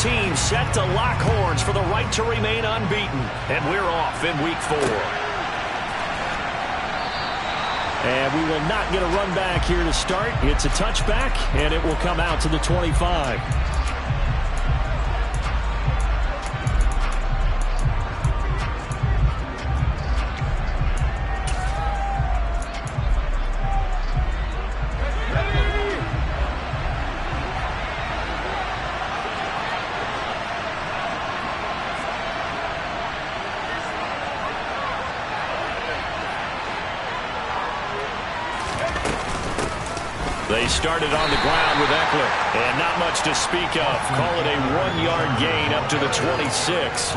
teams set to lock horns for the right to remain unbeaten. And we're off in Week 4. And we will not get a run back here to start. It's a touchback, and it will come out to the 25. They started on the ground with Eckler, and not much to speak of. Call it a 1-yard gain up to the 26.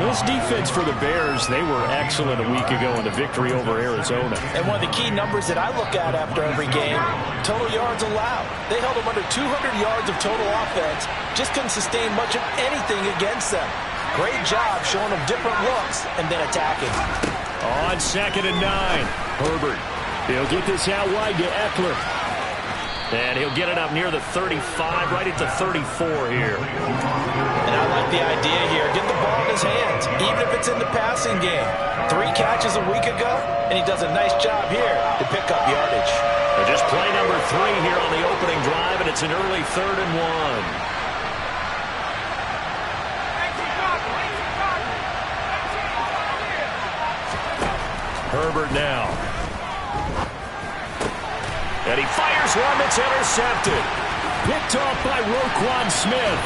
This defense for the Bears, they were excellent a week ago in the victory over Arizona. And one of the key numbers that I look at after every game, total yards allowed. They held them under 200 yards of total offense, just couldn't sustain much of anything against them. Great job showing them different looks and then attacking. On 2nd and 9, Herbert. He'll get this out wide to Eckler. And he'll get it up near the 35, right at the 34 here. And I like the idea here. Get the ball in his hands, even if it's in the passing game. 3 catches a week ago, and he does a nice job here to pick up yardage. And just play number 3 here on the opening drive, and it's an early 3rd and 1. Herbert now. And he fires one that's intercepted. Picked off by Roquan Smith.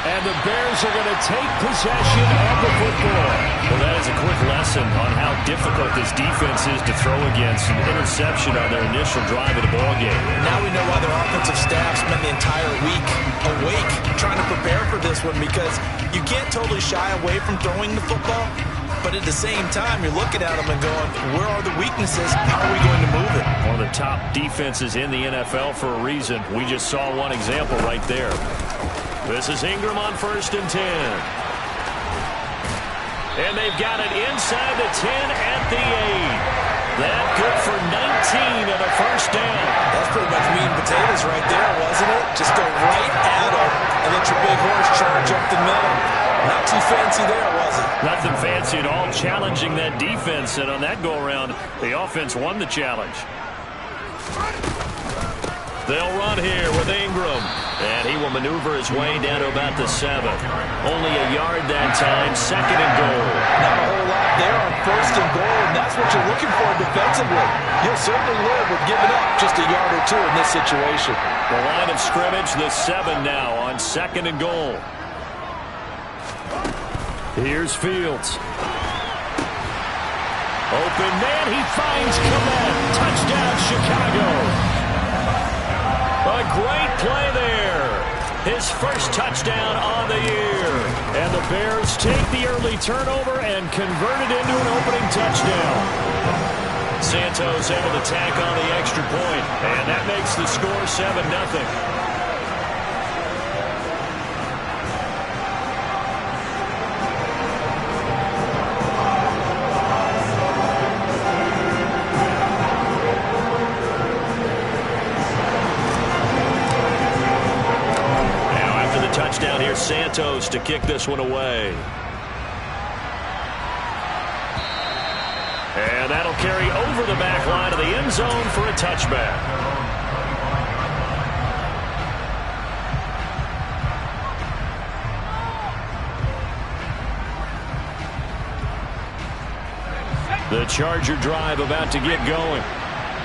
And the Bears are going to take possession of the football. Well, that is a quick lesson on how difficult this defense is to throw against. An interception on their initial drive of the ballgame. Now we know why their offensive staff spent the entire week awake trying to prepare for this one, because you can't totally shy away from throwing the football. But at the same time, you're looking at them and going, where are the weaknesses? How are we going to move it? One of the top defenses in the NFL for a reason. We just saw one example right there. This is Ingram on 1st and 10. And they've got it inside the 10 at the 8. That good for 19 and a first down. That's pretty much meat and potatoes right there, wasn't it? Just go right at them and let your big horse charge up the middle. Not too fancy there, was it? Nothing fancy at all, challenging that defense. And on that go-around, the offense won the challenge. They'll run here with Ingram. And he will maneuver his way down to about the 7. Only a yard that time, 2nd and goal. Not a whole lot there on 1st and goal, and that's what you're looking for defensively. You'll certainly live with giving up just a yard or 2 in this situation. The line of scrimmage, the 7 now on 2nd and goal. Here's Fields. Open man, he finds Kmet. Touchdown, Chicago. A great play there. His first touchdown on the year. And the Bears take the early turnover and convert it into an opening touchdown. Santos able to tack on the extra point. And that makes the score 7-0. Touchdown here, Santos to kick this one away. And that'll carry over the back line of the end zone for a touchback. The Charger drive about to get going.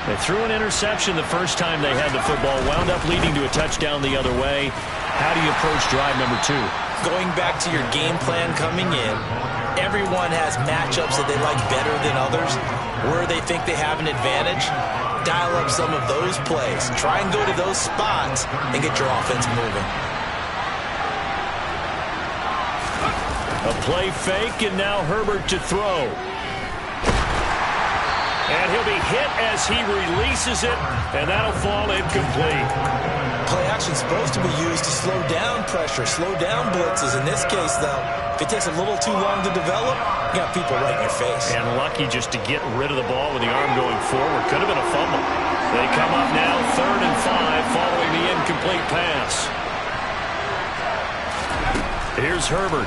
They threw an interception the first time they had the football, wound up leading to a touchdown the other way. How do you approach drive number 2? Going back to your game plan coming in, everyone has matchups that they like better than others, where they think they have an advantage. Dial up some of those plays. Try and go to those spots and get your offense moving. A play fake, and now Herbert to throw. And he'll be hit as he releases it, and that'll fall incomplete. Play action's supposed to be used to slow down pressure, slow down blitzes. In this case, though, if it takes a little too long to develop, you got people right in your face. And lucky just to get rid of the ball with the arm going forward. Could have been a fumble. They come up now 3rd and 5 following the incomplete pass. Here's Herbert.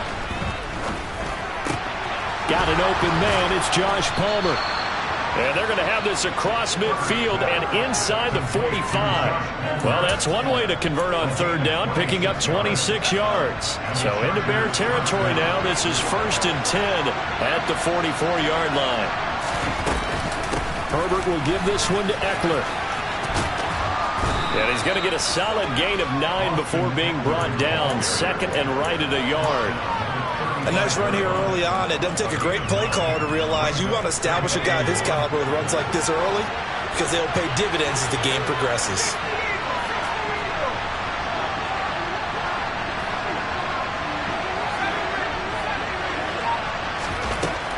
Got an open man. It's Josh Palmer. And they're going to have this across midfield and inside the 45. Well, that's one way to convert on third down, picking up 26 yards. So into Bear territory now. This is 1st and 10 at the 44-yard line. Herbert will give this one to Eckler. And he's going to get a solid gain of 9 before being brought down. 2nd and right at a yard. A nice run here early on. It doesn't take a great play caller to realize you want to establish a guy of his caliber with runs like this early because they'll pay dividends as the game progresses.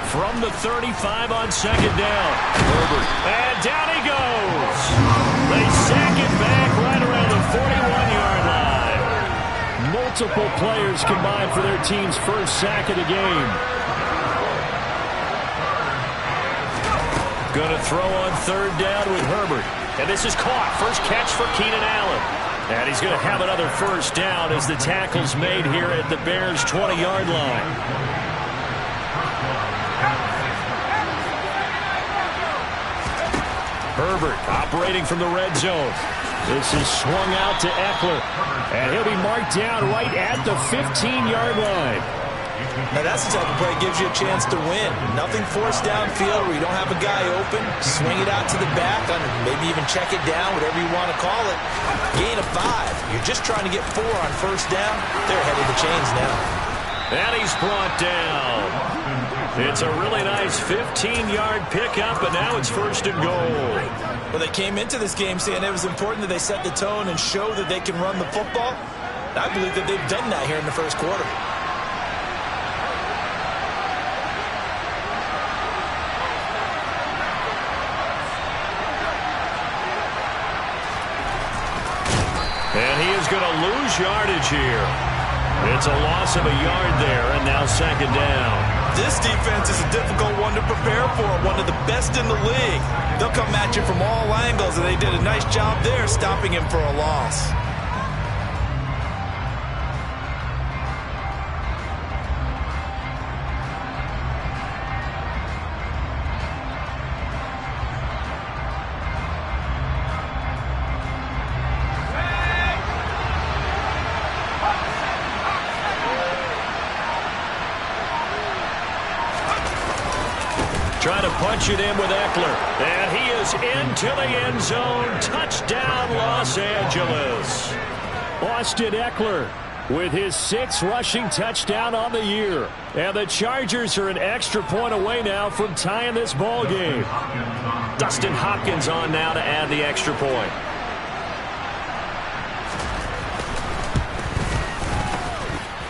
From the 35 on 2nd down. Herbert. And down he goes. They sack it back right around the 41-yard line. Multiple players combined for their team's first sack of the game. Going to throw on 3rd down with Herbert. And this is caught. First catch for Keenan Allen. And he's going to have another 1st down as the tackle's made here at the Bears' 20-yard line. Herbert operating from the red zone. This is swung out to Eckler. And he'll be marked down right at the 15-yard line. Now that's the type of play that gives you a chance to win. Nothing forced downfield where you don't have a guy open. Swing it out to the back, maybe even check it down, whatever you want to call it. Gain of 5. You're just trying to get 4 on 1st down. They're ahead of the chains now. And he's brought down. It's a really nice 15-yard pickup, and now it's 1st and goal. Well, they came into this game saying it was important that they set the tone and show that they can run the football. I believe that they've done that here in the 1st quarter. And he is going to lose yardage here. It's a loss of a yard there, and now 2nd down. This defense is a difficult one to prepare for, one of the best in the league. They'll come at you from all angles, and they did a nice job there stopping him for a loss. Trying to punch it in with Eckler. And he is into the end zone. Touchdown, Los Angeles. Austin Eckler with his 6th rushing touchdown on the year. And the Chargers are an extra point away now from tying this ball game. Dustin Hopkins on now to add the extra point.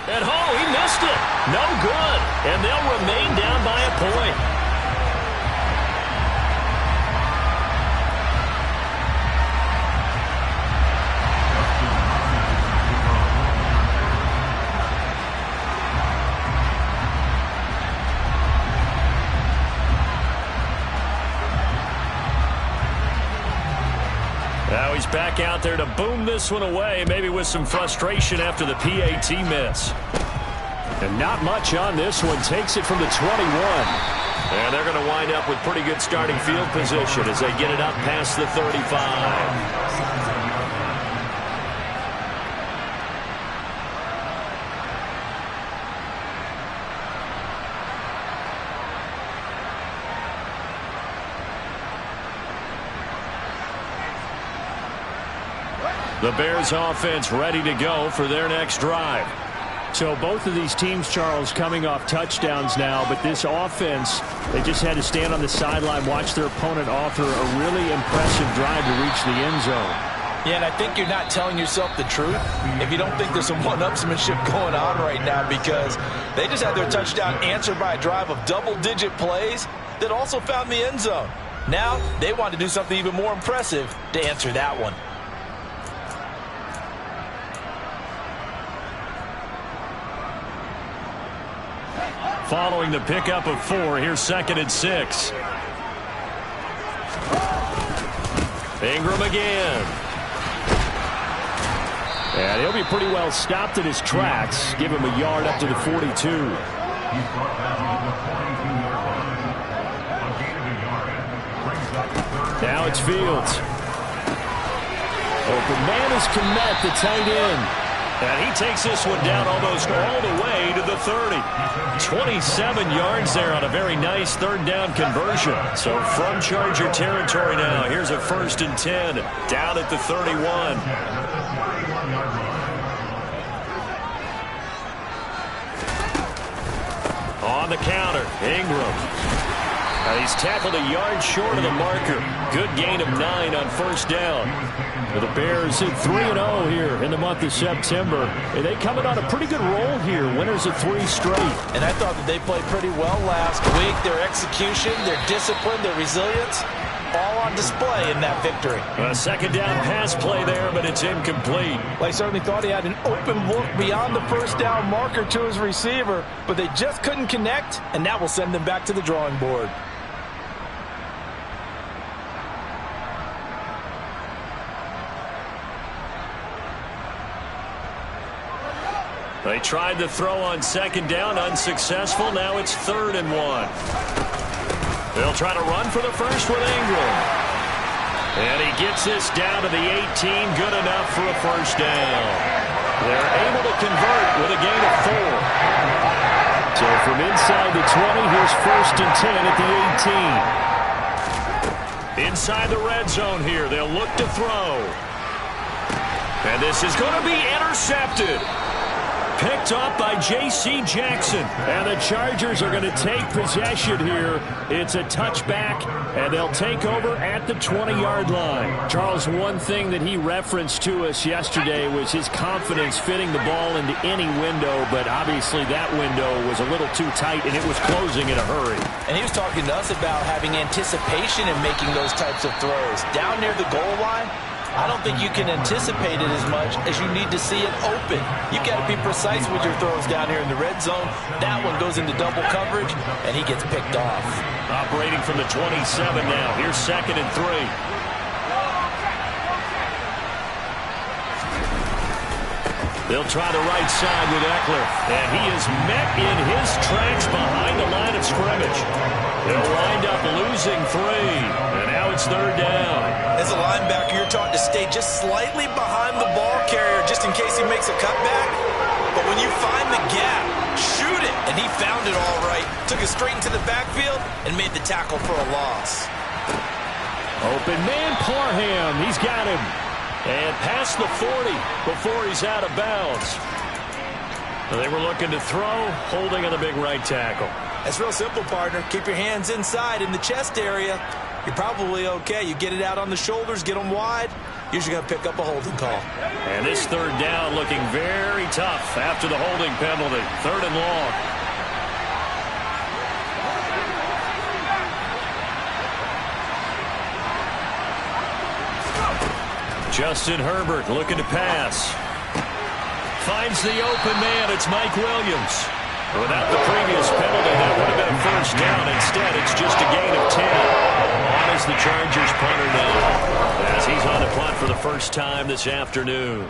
And he missed it. No good. And they'll remain down by a point. Now he's back out there to boom this one away, maybe with some frustration after the PAT miss. And not much on this one. Takes it from the 21. And they're going to wind up with pretty good starting field position as they get it up past the 35. The Bears offense ready to go for their next drive. So both of these teams, Charles, coming off touchdowns now, but this offense, they just had to stand on the sideline, watch their opponent author a really impressive drive to reach the end zone. Yeah, and I think you're not telling yourself the truth if you don't think there's some one-upsmanship going on right now, because they just had their touchdown answered by a drive of double-digit plays that also found the end zone. Now they want to do something even more impressive to answer that one. Following the pickup of 4, here's 2nd and 6. Ingram again. And And he'll be pretty well stopped in his tracks. Give him a yard up to the 42. Now it's Fields. Open man is Kmet, the tight end. And he takes this one down almost all the way to the 30. 27 yards there on a very nice third down conversion. So from Charger territory now, here's a 1st and 10 down at the 31. On the counter, Ingram. He's tackled a yard short of the marker. Good gain of 9 on 1st down. The Bears hit 3-0 here in the month of September. And they coming on a pretty good roll here. Winners of 3 straight. And I thought that they played pretty well last week. Their execution, their discipline, their resilience, all on display in that victory. A 2nd down pass play there, but it's incomplete. Well, I certainly thought he had an open look beyond the 1st down marker to his receiver, but they just couldn't connect, and that will send them back to the drawing board. They tried to throw on 2nd down, unsuccessful. Now it's 3rd and 1. They'll try to run for the first with Ingram. And he gets this down to the 18, good enough for a 1st down. They're able to convert with a gain of 4. So from inside the 20, here's 1st and 10 at the 18. Inside the red zone here, they'll look to throw. And this is going to be intercepted. Picked up by J.C. Jackson. And the Chargers are going to take possession here. It's a touchback, and they'll take over at the 20-yard line. Charles, one thing that he referenced to us yesterday was his confidence fitting the ball into any window, but obviously that window was a little too tight, and it was closing in a hurry. And he was talking to us about having anticipation in making those types of throws. Down near the goal line, I don't think you can anticipate it as much as you need to see it open. You've got to be precise with your throws down here in the red zone. That one goes into double coverage, and he gets picked off. Operating from the 27 now. Here's 2nd and 3. They'll try the right side with Eckler, and he is met in his tracks behind the line of scrimmage. They'll wind up losing 3, and now it's 3rd down. As a linebacker, you're taught to stay just slightly behind the ball carrier just in case he makes a cutback. But when you find the gap, shoot it. And he found it all right. Took it straight into the backfield and made the tackle for a loss. Open man, Parham. He's got him. And past the 40 before he's out of bounds. They were looking to throw, holding on the big right tackle. That's real simple, partner. Keep your hands inside in the chest area. You're probably okay. You get it out on the shoulders, get them wide. Usually going to pick up a holding call. And this 3rd down looking very tough after the holding penalty. 3rd and long. Justin Herbert looking to pass. Finds the open man. It's Mike Williams. Without the previous penalty, that would have been a 1st down. Instead, it's just a gain of 10. On is the Chargers punter now, as he's on the punt for the first time this afternoon.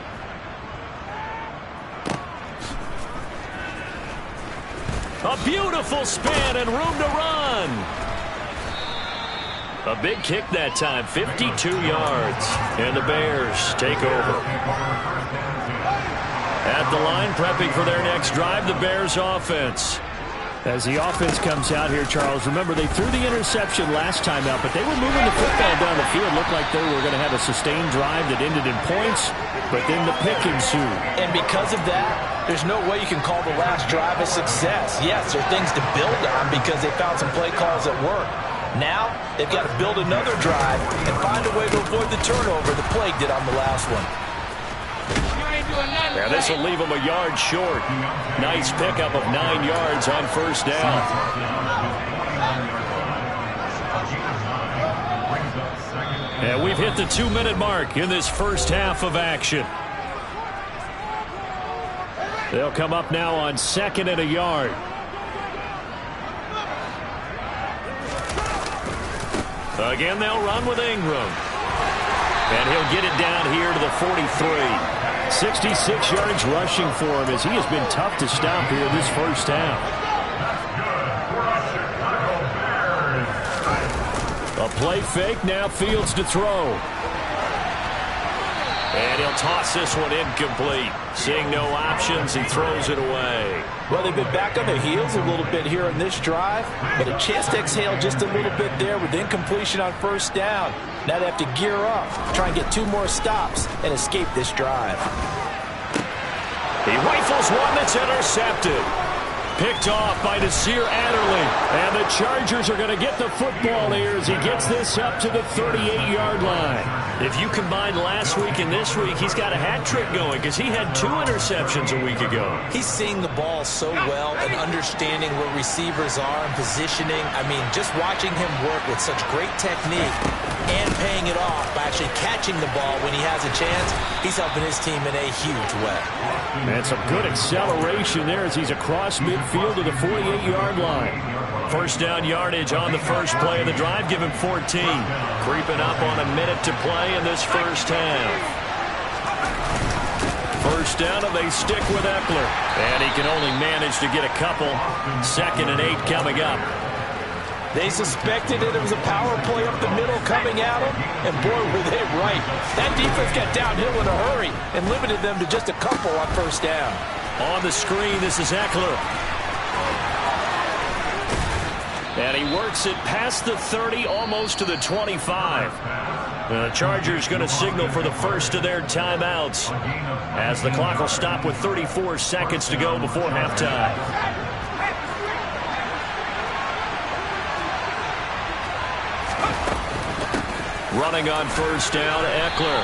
A beautiful spin and room to run. A big kick that time, 52 yards. And the Bears take over. At the line, prepping for their next drive, the Bears offense. As the offense comes out here, Charles, remember they threw the interception last time out, but they were moving the football down the field. Looked like they were going to have a sustained drive that ended in points, but then the pick ensued. And because of that, there's no way you can call the last drive a success. Yes, there are things to build on because they found some play calls that work. Now, they've got to build another drive and find a way to avoid the turnover the Plague did on the last one. Now this will leave them a yard short. Nice pickup of 9 yards on 1st down. And we've hit the 2-minute mark in this first half of action. They'll come up now on 2nd and a yard. Again, they'll run with Ingram. And he'll get it down here to the 43. 66 yards rushing for him as he has been tough to stop here this first half. A play fake, now Fields to throw. And he'll toss this one incomplete. Seeing no options, he throws it away. Well, they've been back on their heels a little bit here in this drive, but a chance to exhale just a little bit there with incompletion on first down. Now they have to gear up, try and get 2 more stops, and escape this drive. He rifles one that's intercepted. Picked off by Nasir Adderley. And the Chargers are going to get the football here as he gets this up to the 38-yard line. If you combine last week and this week, he's got a hat trick going because he had 2 interceptions a week ago. He's seeing the ball so well and understanding where receivers are and positioning. I mean, just watching him work with such great technique and paying it off by actually catching the ball when he has a chance, he's helping his team in a huge way. And some good acceleration there as he's across midfield to the 48-yard line. First down yardage on the first play of the drive. Give him 14. Creeping up on a minute to play in this first half. First down, and they stick with Eckler. And he can only manage to get a couple. 2nd and 8 coming up. They suspected it was a power play up the middle coming at them, and boy, were they right. That defense got downhill in a hurry and limited them to just a couple on first down. On the screen, this is Eckler. And he works it past the 30, almost to the 25. The Chargers going to signal for the first of their timeouts as the clock will stop with 34 seconds to go before halftime. Running on first down, Eckler.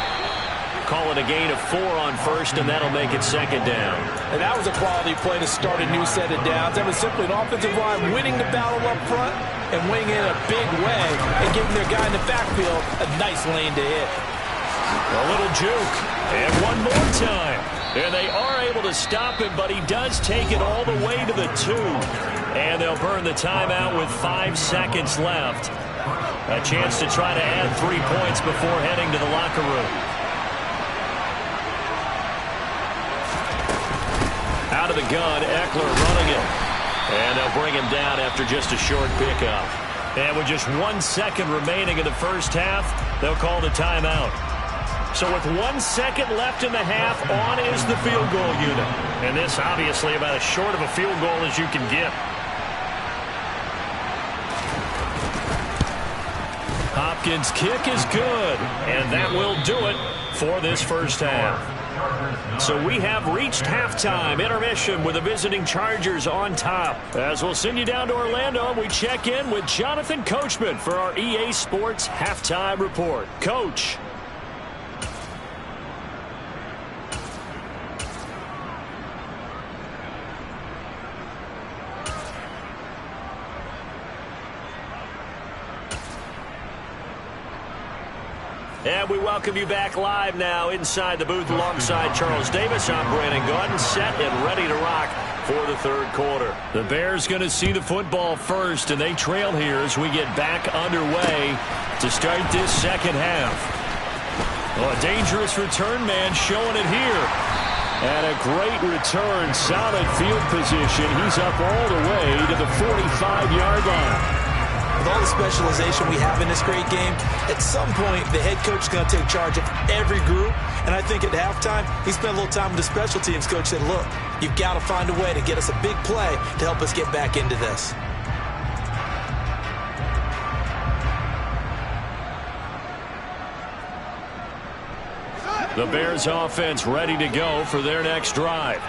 Call it a gain of 4 on first, and that'll make it 2nd down. And that was a quality play to start a new set of downs. That was simply an offensive line winning the battle up front and winning in a big way and giving their guy in the backfield a nice lane to hit. A little juke. And one more time. And they are able to stop him, but he does take it all the way to the 2. And they'll burn the timeout with 5 seconds left. A chance to try to add 3 points before heading to the locker room. Out of the gun, Eckler running it. And they'll bring him down after just a short pickup. And with just 1 second remaining in the first half, they'll call the timeout. So with 1 second left in the half, on is the field goal unit. And this obviously about as short of a field goal as you can get. Hopkins' kick is good, and that will do it for this first half. So we have reached halftime intermission with the visiting Chargers on top. As we'll send you down to Orlando, we check in with Jonathan Coachman for our EA Sports Halftime Report. Coach. And we welcome you back live now inside the booth alongside Charles Davis. I'm Brandon Gaudin, set and ready to rock for the third quarter. The Bears going to see the football first, and they trail here as we get back underway to start this second half. Well, a dangerous return man showing it here. And a great return, solid field position. He's up all the way to the 45-yard line. With all the specialization we have in this great game, at some point the head coach is going to take charge of every group. And I think at halftime, he spent a little time with the special teams coach, said, look, you've got to find a way to get us a big play to help us get back into this. The Bears offense ready to go for their next drive.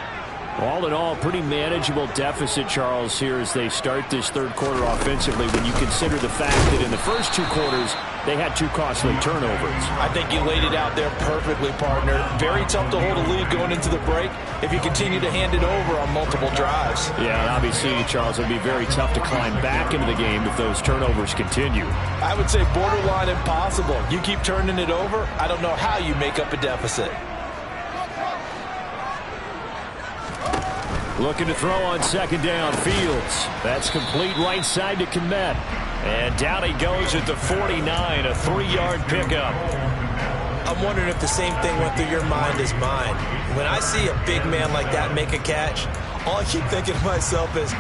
All in all, pretty manageable deficit, Charles, here as they start this third quarter offensively when you consider the fact that in the first 2 quarters, they had 2 costly turnovers. I think you laid it out there perfectly, partner. Very tough to hold a lead going into the break if you continue to hand it over on multiple drives. Yeah, and obviously, Charles, it would be very tough to climb back into the game if those turnovers continue. I would say borderline impossible. You keep turning it over, I don't know how you make up a deficit. Looking to throw on second down, Fields. That's complete right side to Kmet. And down he goes at the 49, a 3-yard pickup. I'm wondering if the same thing went through your mind as mine. When I see a big man like that make a catch, all I keep thinking to myself is,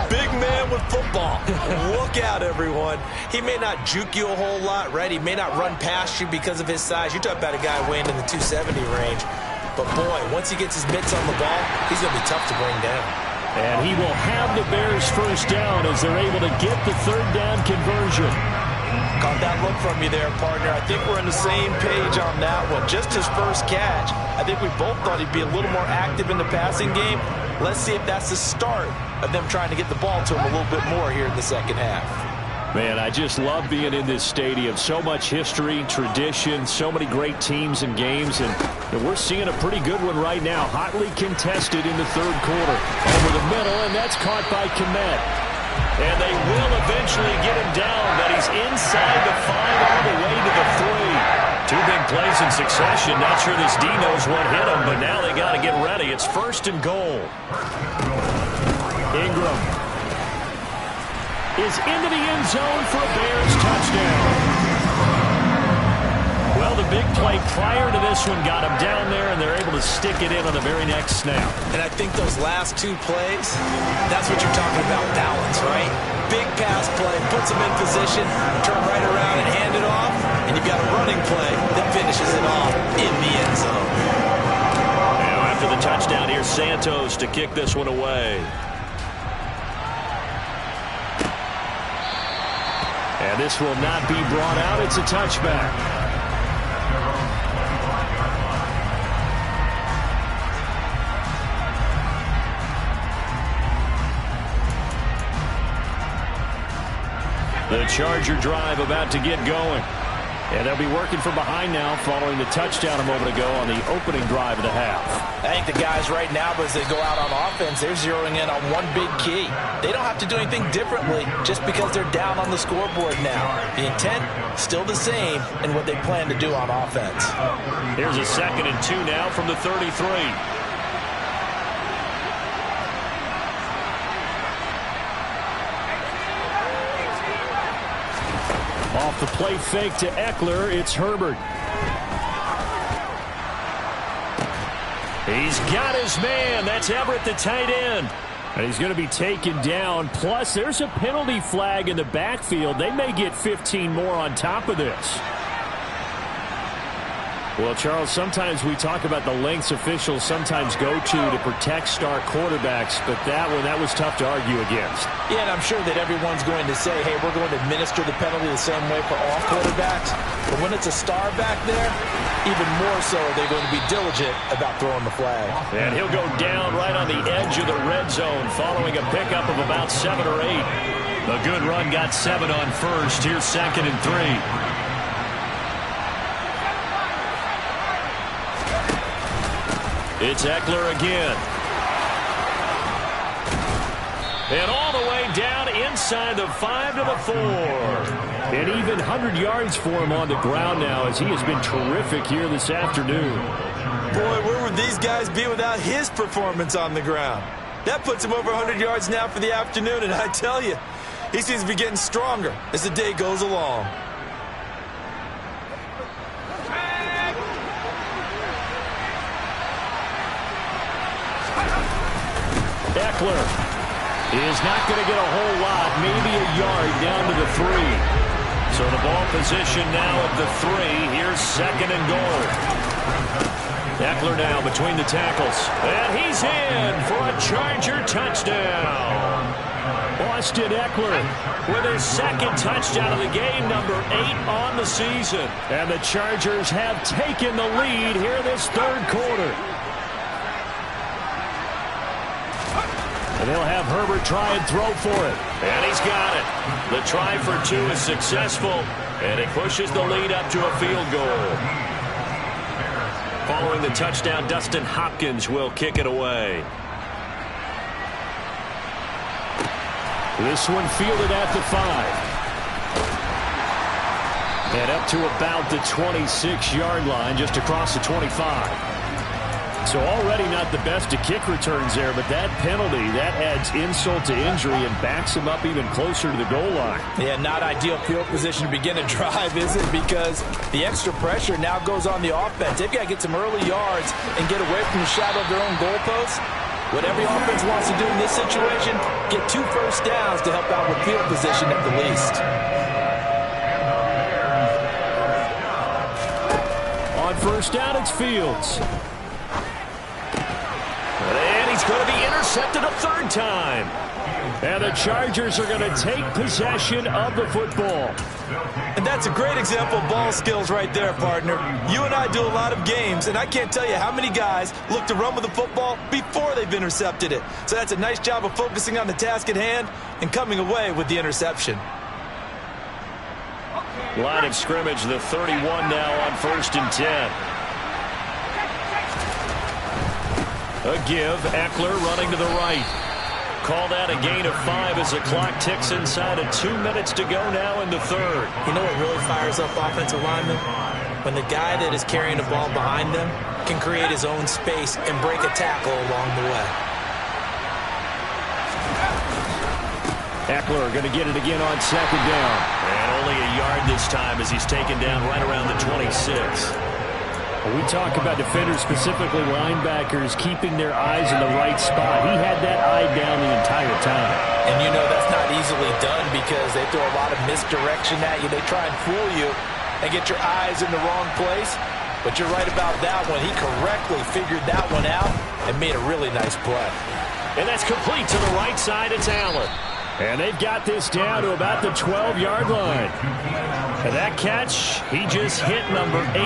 big man with football. Look out, everyone. He may not juke you a whole lot, right? He may not run past you because of his size. You're talking about a guy weighing in the 270 range. But, boy, once he gets his mitts on the ball, he's going to be tough to bring down. And he will have the Bears first down as they're able to get the third down conversion. Caught that look from you there, partner. I think we're on the same page on that one. Just his first catch. I think we both thought he'd be a little more active in the passing game. Let's see if that's the start of them trying to get the ball to him a little bit more here in the second half. Man, I just love being in this stadium. So much history, tradition, so many great teams and games, and we're seeing a pretty good one right now. Hotly contested in the third quarter. Over the middle, and that's caught by Kmet. And they will eventually get him down, but he's inside the 5 all the way to the 3. 2 big plays in succession. Not sure this D knows what hit him, but now they got to get ready. It's first and goal. Ingram is into the end zone for a Bears touchdown. Well, the big play prior to this one got him down there, and they're able to stick it in on the very next snap. And I think those last 2 plays, that's what you're talking about, balance, right? Big pass play, puts him in position, turn right around and hand it off, and you've got a running play that finishes it off in the end zone. Now after the touchdown, here's Santos to kick this one away. And this will not be brought out. It's a touchback. The Charger drive about to get going. And they'll be working from behind now following the touchdown a moment ago on the opening drive of the half. I think the guys right now, as they go out on offense, they're zeroing in on one big key. They don't have to do anything differently just because they're down on the scoreboard now. The intent, still the same in what they plan to do on offense. Here's a 2nd and 2 now from the 33. Off the play fake to Eckler, it's Herbert. He's got his man. That's Everett, the tight end. And he's going to be taken down. Plus, there's a penalty flag in the backfield. They may get 15 more on top of this. Well, Charles, sometimes we talk about the lengths officials sometimes go to protect star quarterbacks, but that was tough to argue against. Yeah, and I'm sure that everyone's going to say, hey, we're going to administer the penalty the same way for all quarterbacks. But when it's a star back there, even more so are they going to be diligent about throwing the flag. And he'll go down right on the edge of the red zone following a pickup of about 7 or 8. A good run got 7 on first. Here's 2nd and 3. It's Eckler again. And all the way down inside the 5 to the 4. And even 100 yards for him on the ground now as he has been terrific here this afternoon. Boy, where would these guys be without his performance on the ground? That puts him over 100 yards now for the afternoon, and I tell you, he seems to be getting stronger as the day goes along. Eckler is not going to get a whole lot, maybe a yard down to the 3. So the ball position now at the 3. Here's 2nd and goal. Eckler now between the tackles. And he's in for a Charger touchdown. Austin Eckler with his 2nd touchdown of the game, number 8 on the season. And the Chargers have taken the lead here this 3rd quarter. And they'll have Herbert try and throw for it. And he's got it. The try for 2 is successful. And it pushes the lead up to a field goal. Following the touchdown, Dustin Hopkins will kick it away. This one fielded at the 5. And up to about the 26-yard line, just across the 25. So already not the best of kick returns there, but that penalty, that adds insult to injury and backs him up even closer to the goal line. Yeah, not ideal field position to begin a drive, is it? Because the extra pressure now goes on the offense. They've got to get some early yards and get away from the shadow of their own goalposts. What every offense wants to do in this situation, get 2 first downs to help out with field position at the least. On first down, it's Fields. And he's going to be intercepted a 3rd time. And the Chargers are going to take possession of the football. And that's a great example of ball skills right there, partner. You and I do a lot of games, and I can't tell you how many guys look to run with the football before they've intercepted it. So that's a nice job of focusing on the task at hand and coming away with the interception. Line of scrimmage, the 31 now on 1st and 10. A give, Eckler running to the right. Call that a gain of 5 as the clock ticks inside of 2 minutes to go now in the 3rd. You know what really fires up offensive linemen? When the guy that is carrying the ball behind them can create his own space and break a tackle along the way. Eckler going to get it again on 2nd down. And only a yard this time as he's taken down right around the 26. We talk about defenders, specifically linebackers, keeping their eyes in the right spot. He had that eye down the entire time. And you know that's not easily done because they throw a lot of misdirection at you. They try and fool you and get your eyes in the wrong place. But you're right about that one. He correctly figured that one out and made a really nice play. And that's complete to the right side. It's Allen. And they've got this down to about the 12-yard line. And that catch, he just hit number 800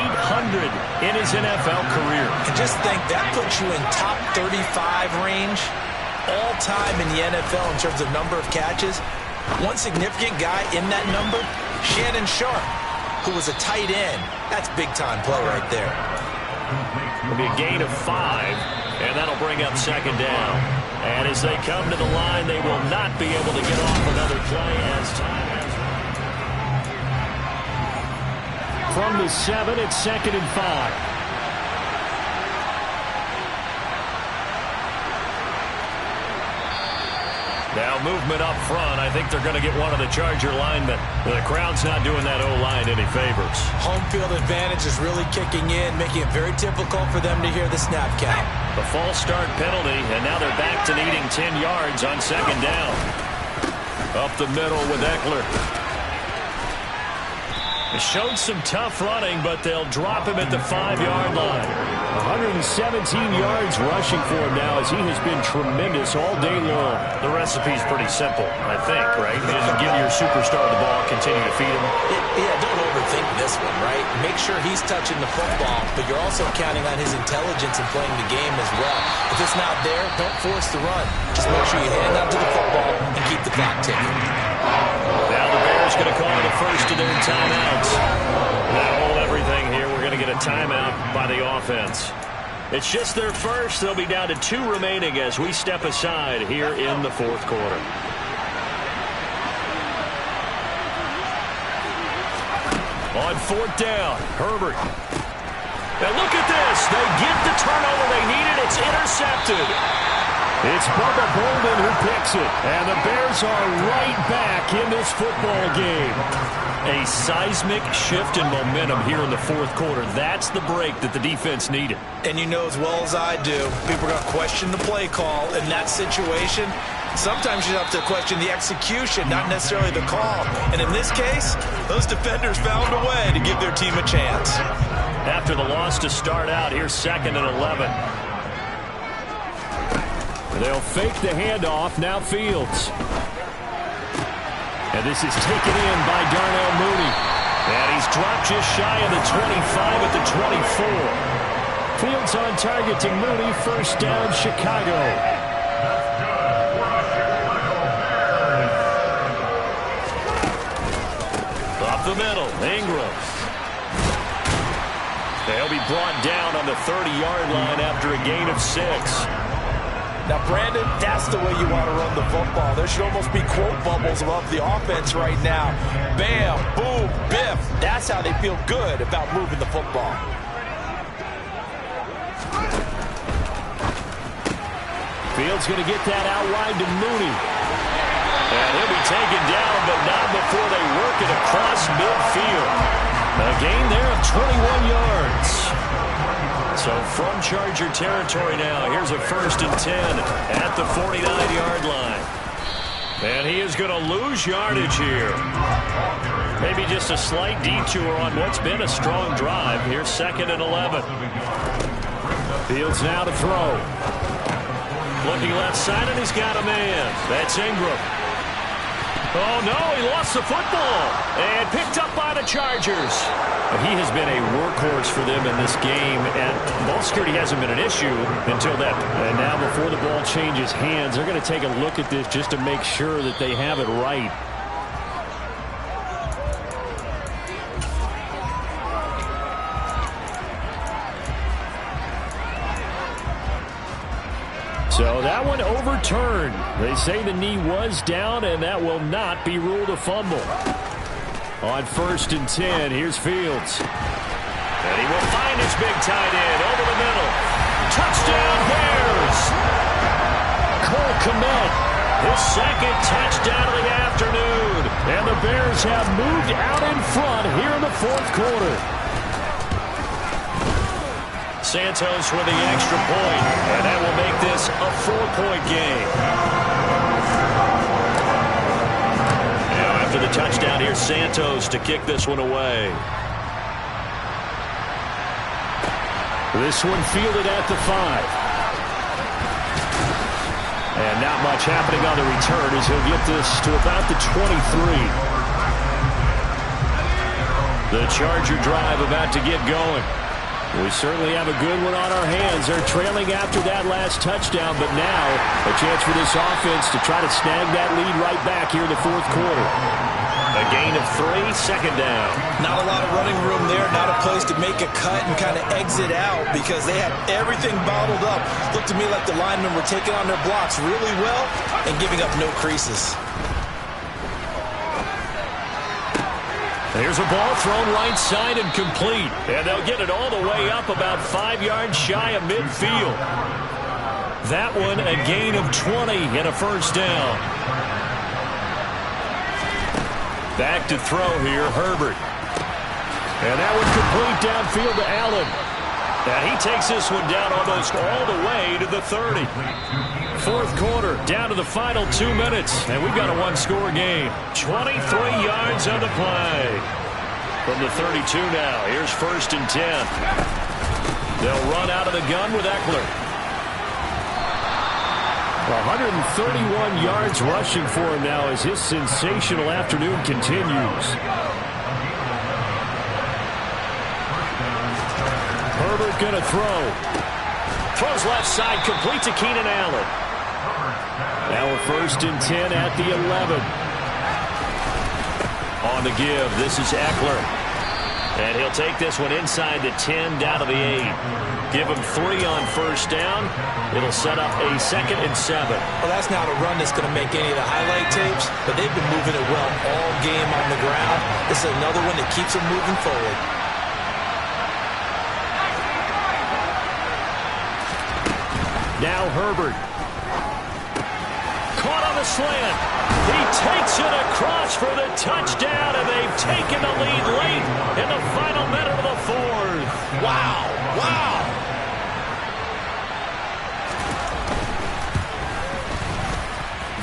in his NFL career. And just think, that puts you in top 35 range all time in the NFL in terms of number of catches. One significant guy in that number, Shannon Sharp, who was a tight end. That's big-time play right there. It'll be a gain of 5, and that'll bring up 2nd down. And as they come to the line, they will not be able to get off another play as time has run. From the 7, it's 2nd and 5. Now movement up front. I think they're going to get one of the Charger linemen. The crowd's not doing that O-line any favors. Home field advantage is really kicking in, making it very difficult for them to hear the snap count. The false start penalty, and now they're back to needing 10 yards on 2nd down. Up the middle with Eckler. It showed some tough running, but they'll drop him at the 5-yard line. 117 yards rushing for him now as he has been tremendous all day long. The recipe's pretty simple, I think, right? Just give your superstar the ball, continue to feed him. Yeah, don't overthink this one, right? Make sure he's touching the football, but you're also counting on his intelligence in playing the game as well. If it's not there, don't force the run. Just make sure you hand out to the football and keep the clock ticking. Now the Bears going to call the first of their timeouts. That'll hold everything here. We're going to get a timeout by the offense. It's just their first. They'll be down to 2 remaining as we step aside here in the 4th quarter. On 4th down, Herbert. Now look at this. They get the turnover they needed. It's intercepted. It's Bubba Bolden who picks it. And the Bears are right back in this football game. A seismic shift in momentum here in the 4th quarter. That's the break that the defense needed. And you know as well as I do, people are going to question the play call in that situation. Sometimes you have to question the execution, not necessarily the call. And in this case, those defenders found a way to give their team a chance. After the loss to start out, here's 2nd and 11. They'll fake the handoff. Now Fields. And this is taken in by Darnell Mooney. And he's dropped just shy of the 25 at the 24. Fields on target to Mooney. 1st down, Chicago. Up the middle, Ingram. They'll be brought down on the 30-yard line after a gain of 6. Now, Brandon, that's the way you want to run the football. There should almost be quote bubbles above the offense right now. Bam, boom, biff. That's how they feel good about moving the football. Fields going to get that out wide to Mooney. And he'll be taken down, but not before they work it across midfield. A gain there of 21 yards. So from Charger territory now, here's a 1st and 10 at the 49-yard line. And he is going to lose yardage here. Maybe just a slight detour on what's been a strong drive. Here's 2nd and 11. Fields now to throw. Looking left side, and he's got a man. That's Ingram. Oh, no, he lost the football. And picked up by the Chargers. He has been a workhorse for them in this game, and ball security hasn't been an issue until that. And now before the ball changes hands, they're going to take a look at this just to make sure that they have it right. So that one overturned. They say the knee was down, and that will not be ruled a fumble. On 1st and 10, here's Fields. And he will find his big tight end over the middle. Touchdown, Bears! Cole Kmet, his 2nd touchdown of the afternoon. And the Bears have moved out in front here in the 4th quarter. Santos with the extra point, and that will make this a 4-point game. Now after the touchdown, here's Santos to kick this one away. This one fielded at the 5. And not much happening on the return as he'll get this to about the 23. The Charger drive about to get going. We certainly have a good one on our hands. They're trailing after that last touchdown, but now a chance for this offense to try to snag that lead right back here in the 4th quarter. A gain of 3, 2nd down. Not a lot of running room there, not a place to make a cut and kind of exit out because they had everything bottled up. Looked to me like the linemen were taking on their blocks really well and giving up no creases. Here's a ball thrown right side and complete. And they'll get it all the way up about 5 yards shy of midfield. That one a gain of 20 and a 1st down. Back to throw here, Herbert. And that one complete downfield to Allen. And he takes this one down almost all the way to the 30. 4th quarter, down to the final 2 minutes. And we've got a 1-score game. 23 yards on the play. From the 32 now, here's 1st and 10. They'll run out of the gun with Eckler. 131 yards rushing for him now as his sensational afternoon continues. Herbert going to throw. Throws left side, complete to Keenan Allen. Now a 1st and 10 at the 11. On the give, this is Eckler. And he'll take this one inside the 10, down to the 8. Give him 3 on 1st down. It'll set up a 2nd and 7. Well, that's not a run that's going to make any of the highlight tapes, but they've been moving it well all game on the ground. This is another one that keeps them moving forward. Now Herbert. Caught on the slant. He takes it across for the touchdown, and they've taken the lead late in the final minute of the 4th. Wow. Wow.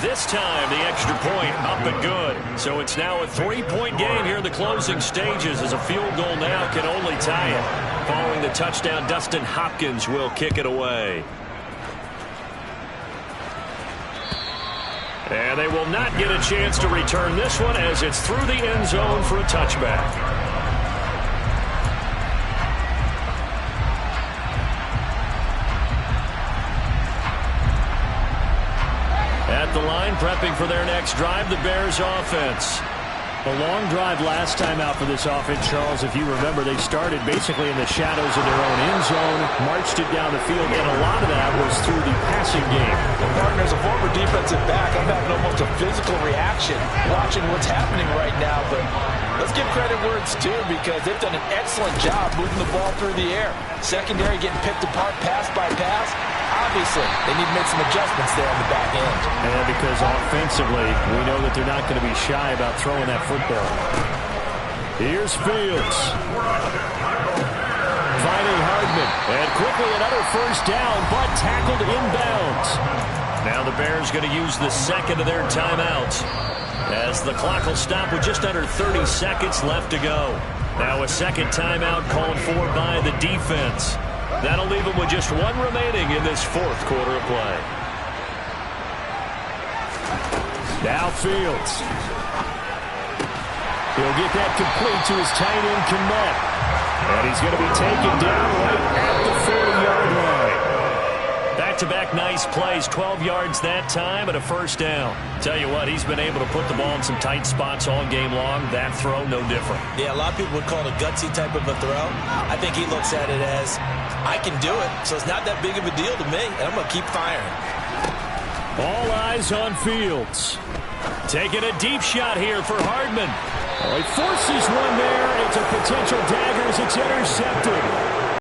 This time, the extra point up and good. So it's now a 3-point game here in the closing stages as a field goal now can only tie it. Following the touchdown, Dustin Hopkins will kick it away. And they will not get a chance to return this one as it's through the end zone for a touchback. At the line, prepping for their next drive, the Bears offense. A long drive last time out for this offense, Charles. If you remember, they started basically in the shadows of their own end zone, marched it down the field, and a lot of that was through the passing game. Well, partner, as a former defensive back, I'm having almost a physical reaction watching what's happening right now. But let's give credit where it's due because they've done an excellent job moving the ball through the air. Secondary getting picked apart pass by pass. obviously, they need to make some adjustments there on the back end. And because offensively, we know that they're not going to be shy about throwing that football. Here's Fields. Finding Hardman. And quickly another first down, but tackled inbounds. Now the Bears going to use the second of their timeouts, as the clock will stop with just under 30 seconds left to go. Now a second timeout called for by the defense. That'll leave them with just one remaining in this fourth quarter of play. Now Fields. He'll get that complete to his tight end, Kmet. And he's going to be taken down right at the 40-yard line. Back-to-back nice plays, 12 yards that time and a first down. Tell you what, he's been able to put the ball in some tight spots all game long. That throw, no different. Yeah, a lot of people would call it a gutsy type of a throw. I think he looks at it as, I can do it, so it's not that big of a deal to me, and I'm going to keep firing. All eyes on Fields. Taking a deep shot here for Hardman. Oh, he forces one there. It's a potential dagger as it's intercepted.